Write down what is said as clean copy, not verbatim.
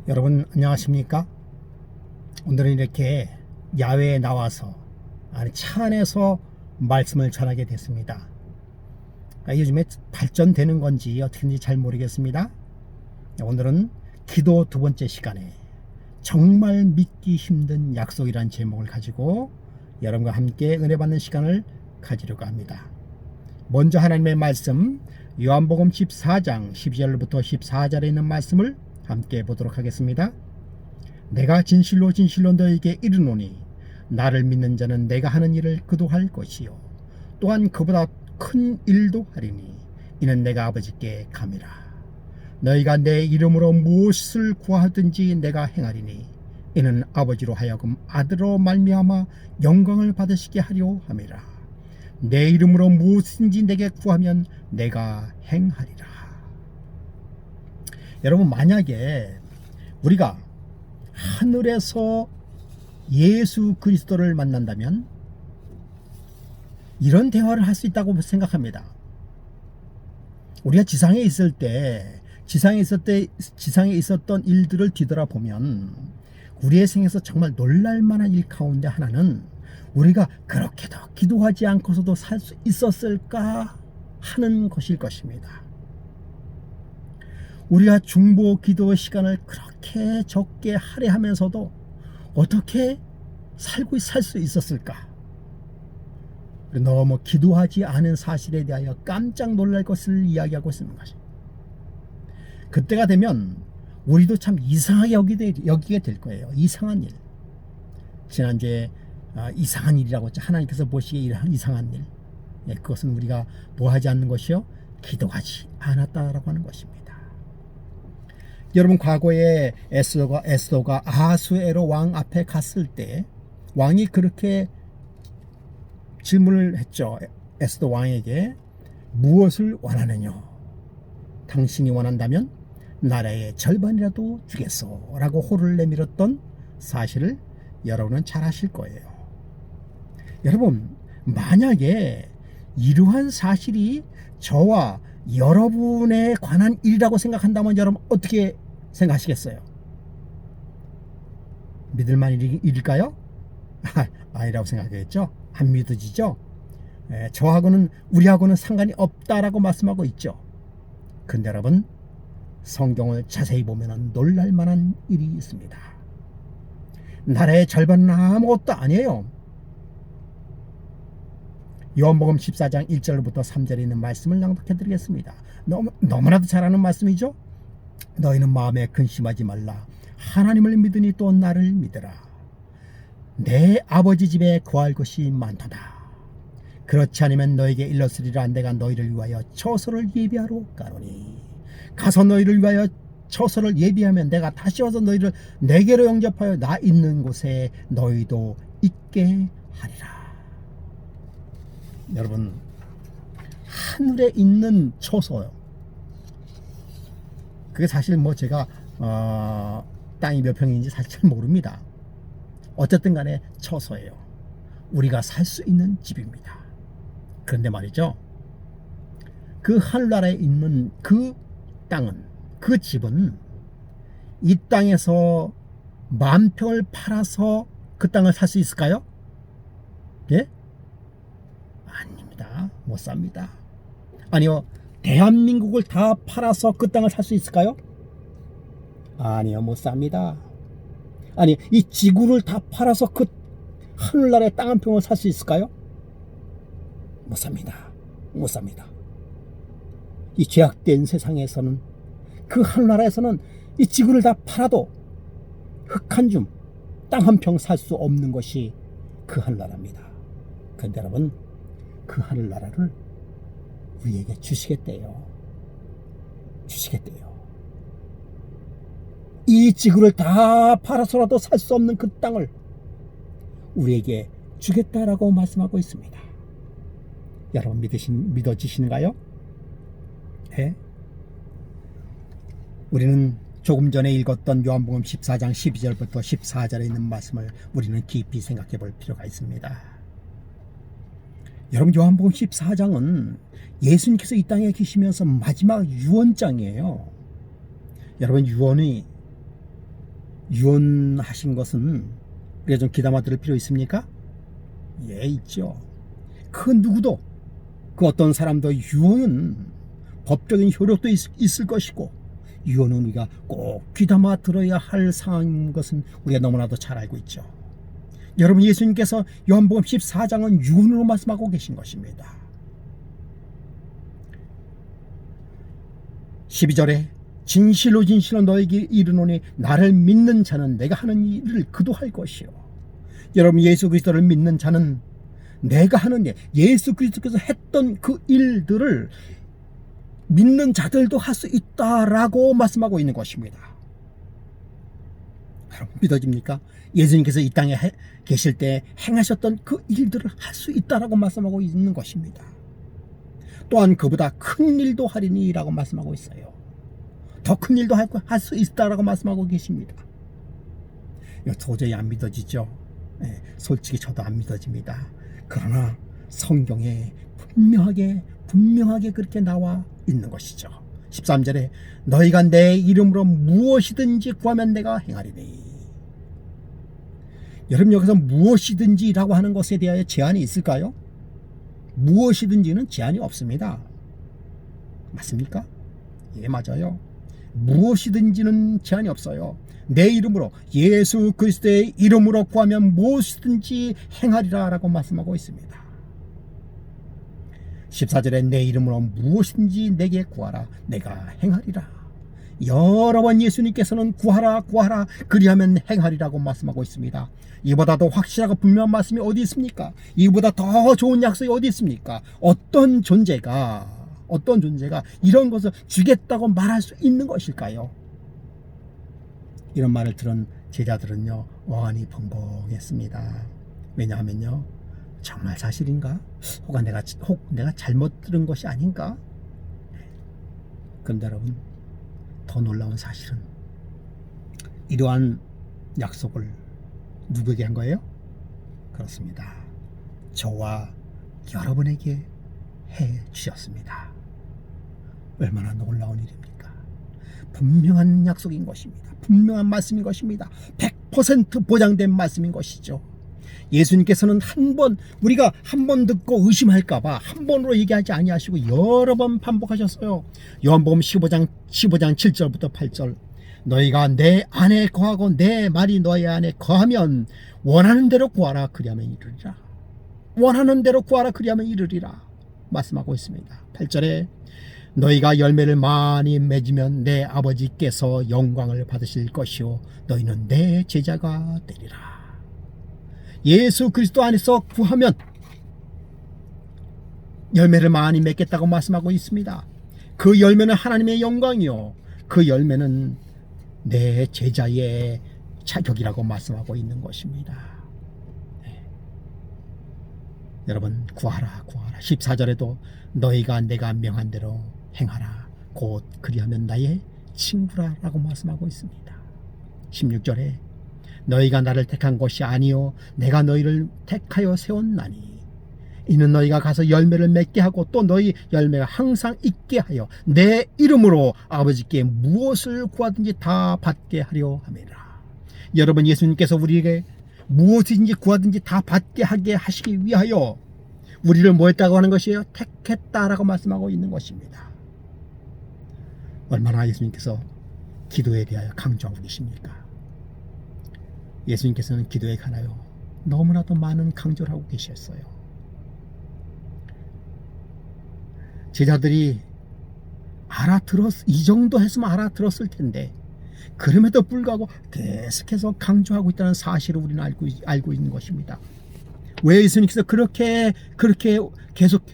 여러분 안녕하십니까? 오늘은 이렇게 야외에 나와서 차 안에서 말씀을 전하게 됐습니다. 요즘에 발전되는 건지 어떻게인지 잘 모르겠습니다. 오늘은 기도 두 번째 시간에 정말 믿기 힘든 약속이란 제목을 가지고 여러분과 함께 은혜 받는 시간을 가지려고 합니다. 먼저 하나님의 말씀 요한복음 14장 12절부터 14절에 있는 말씀을 함께 보도록 하겠습니다. 내가 진실로 진실로 너에게 이르노니 나를 믿는 자는 내가 하는 일을 그도 할 것이요 또한 그보다 큰 일도 하리니 이는 내가 아버지께 감이라. 너희가 내 이름으로 무엇을 구하든지 내가 행하리니 이는 아버지로 하여금 아들로 말미암아 영광을 받으시게 하려 함이라. 내 이름으로 무엇인지 내게 구하면 내가 행하리라. 여러분, 만약에 우리가 하늘에서 예수 그리스도를 만난다면 이런 대화를 할 수 있다고 생각합니다. 우리가 지상에 있었던 일들을 뒤돌아보면 우리의 생에서 정말 놀랄만한 일 가운데 하나는 우리가 그렇게도 기도하지 않고서도 살 수 있었을까 하는 것일 것입니다. 우리가 중보 기도 시간을 그렇게 적게 할애하면서도 어떻게 살 수 있었을까? 너무 기도하지 않은 사실에 대하여 깜짝 놀랄 것을 이야기하고 있는 것입니다. 그때가 되면 우리도 참 이상하게 여기게 될 거예요. 이상한 일. 지난주에 이상한 일이라고 했죠. 하나님께서 보시기에 이상한 일. 그것은 우리가 뭐 하지 않는 것이요? 기도하지 않았다라고 하는 것입니다. 여러분, 과거에 에스더가 아하수에로 왕 앞에 갔을 때 왕이 그렇게 질문을 했죠. 에스더 왕에게 무엇을 원하느냐? 당신이 원한다면 나라의 절반이라도 주겠소 라고 호를 내밀었던 사실을 여러분은 잘 아실 거예요. 여러분, 만약에 이러한 사실이 저와 여러분에 관한 일이라고 생각한다면 여러분 어떻게 생각하시겠어요? 믿을만한 일일까요? 아니라고 생각하겠죠? 안 믿어지죠? 저하고는 우리하고는 상관이 없다라고 말씀하고 있죠. 근데 여러분, 성경을 자세히 보면 놀랄만한 일이 있습니다. 나라의 절반은 아무것도 아니에요. 요한복음 14장 1절부터 3절에 있는 말씀을 낭독해 드리겠습니다. 너무나도 잘 아는 말씀이죠. 너희는 마음에 근심하지 말라. 하나님을 믿으니 또 나를 믿으라. 내 아버지 집에 거할 것이 많도다. 그렇지 않으면 너에게 일렀으리라. 내가 너희를 위하여 처소를 예비하러 가노니 가서 너희를 위하여 처소를 예비하면 내가 다시 와서 너희를 내게로 영접하여 나 있는 곳에 너희도 있게 하리라. 여러분, 하늘에 있는 처소요. 그게 사실 제가 땅이 몇 평인지 사실 잘 모릅니다. 어쨌든 간에 처소예요. 우리가 살 수 있는 집입니다. 그런데 말이죠, 그 하늘나라에 있는 그 땅은, 그 집은 이 땅에서 10,000평을 팔아서 그 땅을 살 수 있을까요? 예? 아닙니다. 못 삽니다. 아니요, 대한민국을 다 팔아서 그 땅을 살 수 있을까요? 아니요, 못 삽니다. 아니, 이 지구를 다 팔아서 그 하늘나라의 땅 한 평을 살 수 있을까요? 못 삽니다. 못 삽니다. 이 죄악된 세상에서는, 그 하늘나라에서는 이 지구를 다 팔아도 흙 한 줌, 땅 한 평 살 수 없는 것이 그 하늘나라입니다. 그런데 여러분, 그 하늘나라를 우리에게 주시겠대요. 주시겠대요. 이 지구를 다 팔아서라도 살 수 없는 그 땅을 우리에게 주겠다라고 말씀하고 있습니다. 여러분, 믿어지시는가요? 네? 우리는 조금 전에 읽었던 요한복음 14장 12절부터 14절에 있는 말씀을 우리는 깊이 생각해 볼 필요가 있습니다. 여러분, 요한복음 14장은 예수님께서 이 땅에 계시면서 마지막 유언장이에요. 여러분, 유언이 유언하신 것은 우리가 좀 귀담아 들을 필요 있습니까? 예, 있죠. 그 누구도, 그 어떤 사람도 유언은 법적인 효력도 있을 것이고, 유언은 우리가 꼭 귀담아 들어야 할 상황인 것은 우리가 너무나도 잘 알고 있죠. 여러분, 예수님께서 요한복음 14장은 유언으로 말씀하고 계신 것입니다. 12절에 진실로 진실로 너에게 이르노니 나를 믿는 자는 내가 하는 일을 그도 할 것이요. 여러분, 예수 그리스도를 믿는 자는 내가 하는 일, 예수 그리스도께서 했던 그 일들을 믿는 자들도 할 수 있다라고 말씀하고 있는 것입니다. 여러분, 믿어집니까? 예수님께서 이 땅에 계실 때 행하셨던 그 일들을 할 수 있다라고 말씀하고 있는 것입니다. 또한 그보다 큰 일도 하리니라고 말씀하고 있어요. 더 큰 일도 할 수 있다라고 말씀하고 계십니다. 이거 도저히 안 믿어지죠? 네, 솔직히 저도 안 믿어집니다. 그러나 성경에 분명하게 그렇게 나와 있는 것이죠. 13절에 너희가 내 이름으로 무엇이든지 구하면 내가 행하리니. 여러분, 여기서 무엇이든지라고 하는 것에 대하여 제한이 있을까요? 무엇이든지는 제한이 없습니다. 맞습니까? 예, 맞아요. 무엇이든지는 제한이 없어요. 내 이름으로, 예수 그리스도의 이름으로 구하면 무엇이든지 행하리라 라고 말씀하고 있습니다. 14절에 내 이름으로 무엇이든지 내게 구하라 내가 행하리라. 여러 번 예수님께서는 구하라 그리하면 행하리라고 말씀하고 있습니다. 이보다 더 확실하고 분명한 말씀이 어디 있습니까? 이보다 더 좋은 약속이 어디 있습니까? 어떤 존재가 이런 것을 주겠다고 말할 수 있는 것일까요? 이런 말을 들은 제자들은요, 어안이 벙벙했습니다. 왜냐하면요, 정말 사실인가? 혹 내가 잘못 들은 것이 아닌가? 그런데 여러분, 더 놀라운 사실은 이러한 약속을 누구에게 한 거예요? 그렇습니다. 저와 여러분에게 해 주셨습니다. 얼마나 놀라운 일입니까? 분명한 약속인 것입니다. 분명한 말씀인 것입니다. 100% 보장된 말씀인 것이죠. 예수님께서는 우리가 한 번 듣고 의심할까봐 한 번으로 얘기하지 아니하시고 여러 번 반복하셨어요. 요한복음 15장 7절부터 8절. 너희가 내 안에 거하고 내 말이 너희 안에 거하면 원하는 대로 구하라 그리하면 이르리라. 원하는 대로 구하라 그리하면 이르리라 말씀하고 있습니다. 8절에 너희가 열매를 많이 맺으면 내 아버지께서 영광을 받으실 것이요 너희는 내 제자가 되리라. 예수 그리스도 안에서 구하면 열매를 많이 맺겠다고 말씀하고 있습니다. 그 열매는 하나님의 영광이요, 그 열매는 내 제자의 자격이라고 말씀하고 있는 것입니다. 네. 여러분, 구하라 14절에도 너희가 내가 명한 대로 행하라 곧 그리하면 나의 친구라 라고 말씀하고 있습니다. 16절에 너희가 나를 택한 것이 아니요 내가 너희를 택하여 세웠나니 이는 너희가 가서 열매를 맺게 하고 또 너희 열매가 항상 있게 하여 내 이름으로 아버지께 무엇을 구하든지 다 받게 하려 함이라. 여러분, 예수님께서 우리에게 무엇이든지 구하든지 다 받게 하게 하시기 위하여 우리를 뭐 했다고 하는 것이에요? 택했다라고 말씀하고 있는 것입니다. 얼마나 예수님께서 기도에 대하여 강조하고 계십니까? 예수님께서는 기도에 관하여 너무나도 많은 강조를 하고 계셨어요. 제자들이 이 정도 했으면 알아들었을 텐데 그럼에도 불구하고 계속해서 강조하고 있다는 사실을 우리는 알고 있는 것입니다. 왜 예수님께서 그렇게 계속